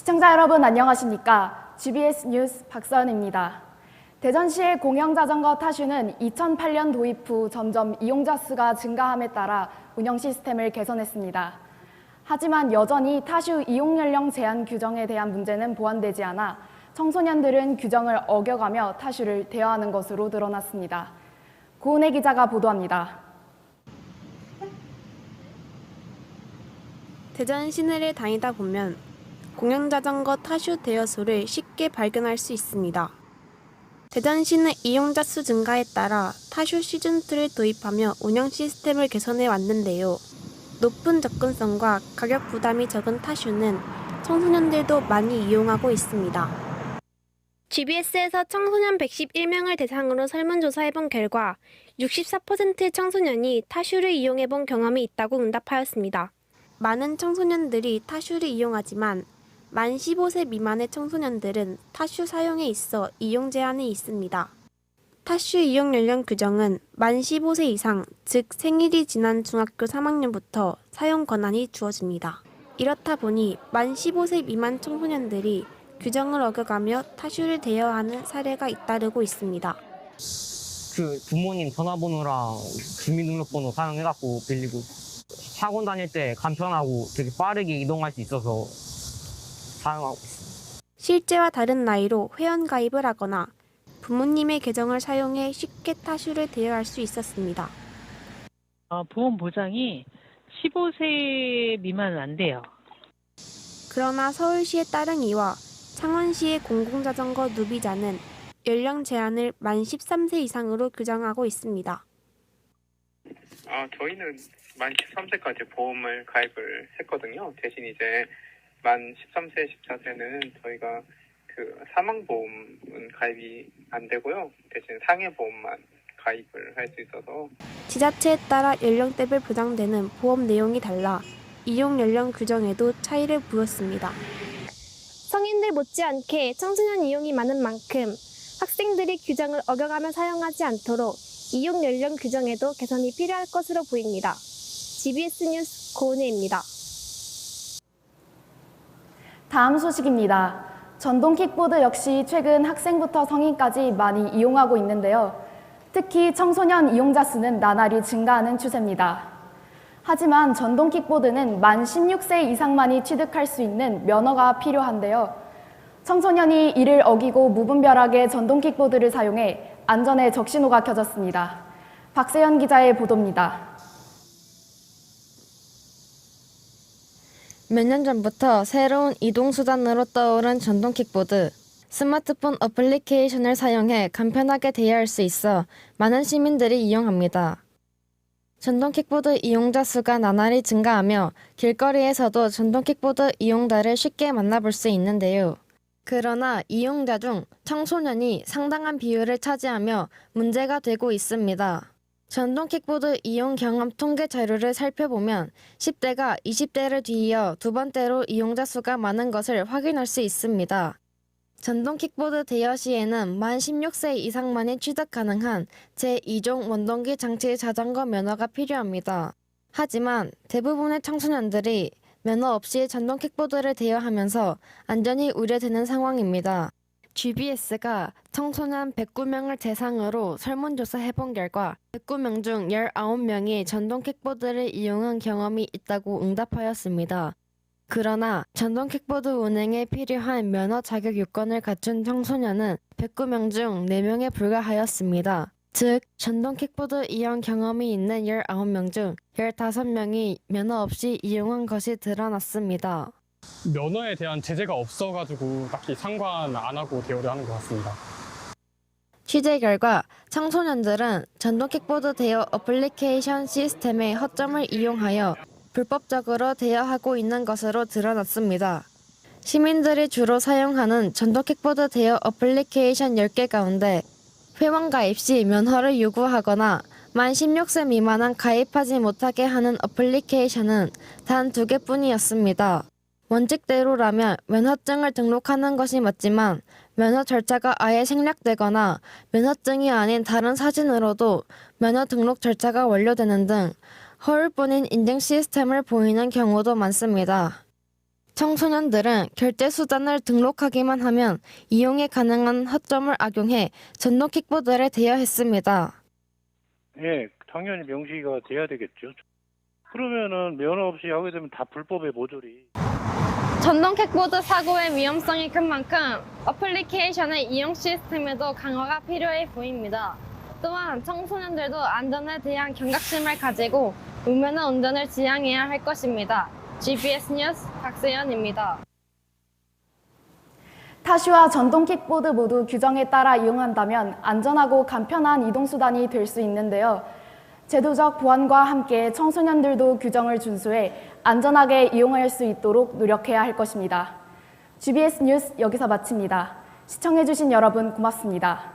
시청자 여러분 안녕하십니까? GBS 뉴스 박서연입니다. 대전시의 공영자전거 타슈는 2008년 도입 후 점점 이용자 수가 증가함에 따라 운영 시스템을 개선했습니다. 하지만 여전히 타슈 이용 연령 제한 규정에 대한 문제는 보완되지 않아 청소년들은 규정을 어겨가며 타슈를 대여하는 것으로 드러났습니다. 고은혜 기자가 보도합니다. 대전 시내를 다니다 보면 공영자전거 타슈 대여소를 쉽게 발견할 수 있습니다. 대전시는 이용자 수 증가에 따라 타슈 시즌2를 도입하며 운영 시스템을 개선해 왔는데요. 높은 접근성과 가격 부담이 적은 타슈는 청소년들도 많이 이용하고 있습니다. GBS에서 청소년 111명을 대상으로 설문조사해본 결과 64%의 청소년이 타슈를 이용해본 경험이 있다고 응답하였습니다. 많은 청소년들이 타슈를 이용하지만 만 15세 미만의 청소년들은 타슈 사용에 있어 이용 제한이 있습니다. 타슈 이용 연령 규정은 만 15세 이상, 즉 생일이 지난 중학교 3학년부터 사용 권한이 주어집니다. 이렇다 보니 만 15세 미만 청소년들이 규정을 어겨가며 타슈를 대여하는 사례가 잇따르고 있습니다. 부모님 전화번호랑 주민등록번호 사용해갖고 빌리고 학원 다닐 때 간편하고 되게 빠르게 이동할 수 있어서 사용하고 있습니다. 실제와 다른 나이로 회원 가입을 하거나 부모님의 계정을 사용해 쉽게 타슈를 대여할 수 있었습니다. 보험 보장이 15세 미만은 안 돼요. 그러나 서울시에 따른 이와 창원시의 공공자전거 누비자는 연령 제한을 만 13세 이상으로 규정하고 있습니다. 저희는 만 13세까지 보험을 가입을 했거든요. 대신 이제 만 13세, 14세는 저희가 사망보험은 가입이 안 되고요. 대신 상해보험만 가입을 할 수 있어서 지자체에 따라 연령대별 보장되는 보험 내용이 달라 이용 연령 규정에도 차이를 보였습니다. 성인들 못지않게 청소년 이용이 많은 만큼 학생들이 규정을 어겨가며 사용하지 않도록 이용 연령 규정에도 개선이 필요할 것으로 보입니다. GBS 뉴스 고은혜입니다. 다음 소식입니다. 전동 킥보드 역시 최근 학생부터 성인까지 많이 이용하고 있는데요. 특히 청소년 이용자 수는 나날이 증가하는 추세입니다. 하지만 전동 킥보드는 만 16세 이상만이 취득할 수 있는 면허가 필요한데요. 청소년이 이를 어기고 무분별하게 전동 킥보드를 사용해 안전에 적신호가 켜졌습니다. 박세연 기자의 보도입니다. 몇 년 전부터 새로운 이동수단으로 떠오른 전동 킥보드. 스마트폰 어플리케이션을 사용해 간편하게 대여할 수 있어 많은 시민들이 이용합니다. 전동 킥보드 이용자 수가 나날이 증가하며 길거리에서도 전동 킥보드 이용자를 쉽게 만나볼 수 있는데요. 그러나 이용자 중 청소년이 상당한 비율을 차지하며 문제가 되고 있습니다. 전동 킥보드 이용 경험 통계 자료를 살펴보면 10대가 20대를 뒤이어 두 번째로 이용자 수가 많은 것을 확인할 수 있습니다. 전동 킥보드 대여 시에는 만 16세 이상만이 취득 가능한 제2종 원동기 장치 자전거 면허가 필요합니다. 하지만 대부분의 청소년들이 면허 없이 전동 킥보드를 대여하면서 안전이 우려되는 상황입니다. GBS가 청소년 109명을 대상으로 설문조사해본 결과 109명 중 19명이 전동 킥보드를 이용한 경험이 있다고 응답하였습니다. 그러나 전동 킥보드 운행에 필요한 면허 자격 요건을 갖춘 청소년은 109명 중 4명에 불과하였습니다. 즉, 전동 킥보드 이용 경험이 있는 19명 중 15명이 면허 없이 이용한 것이 드러났습니다. 면허에 대한 제재가 없어가지고 딱히 상관 안 하고 대여를 하는 것 같습니다. 취재 결과 청소년들은 전동 킥보드 대여 어플리케이션 시스템의 허점을 이용하여 불법적으로 대여하고 있는 것으로 드러났습니다. 시민들이 주로 사용하는 전동 킥보드 대여 어플리케이션 10개 가운데 회원 가입 시 면허를 요구하거나 만 16세 미만은 가입하지 못하게 하는 어플리케이션은 단 2개뿐이었습니다. 원칙대로라면 면허증을 등록하는 것이 맞지만 면허 절차가 아예 생략되거나 면허증이 아닌 다른 사진으로도 면허 등록 절차가 완료되는 등 허울뿐인 인증 시스템을 보이는 경우도 많습니다. 청소년들은 결제 수단을 등록하기만 하면 이용이 가능한 허점을 악용해 전동 킥보드를 대여했습니다. 예, 당연히 명시가 돼야 되겠죠. 그러면은 면허 없이 하게 되면 다 불법의 모조리. 전동 킥보드 사고의 위험성이 큰 만큼 어플리케이션의 이용 시스템에도 강화가 필요해 보입니다. 또한 청소년들도 안전에 대한 경각심을 가지고 무면허 운전을 지양해야 할 것입니다. GBS 뉴스 박세연입니다. 타슈와 전동 킥보드 모두 규정에 따라 이용한다면 안전하고 간편한 이동수단이 될 수 있는데요. 제도적 보완과 함께 청소년들도 규정을 준수해 안전하게 이용할 수 있도록 노력해야 할 것입니다. GBS 뉴스 여기서 마칩니다. 시청해주신 여러분 고맙습니다.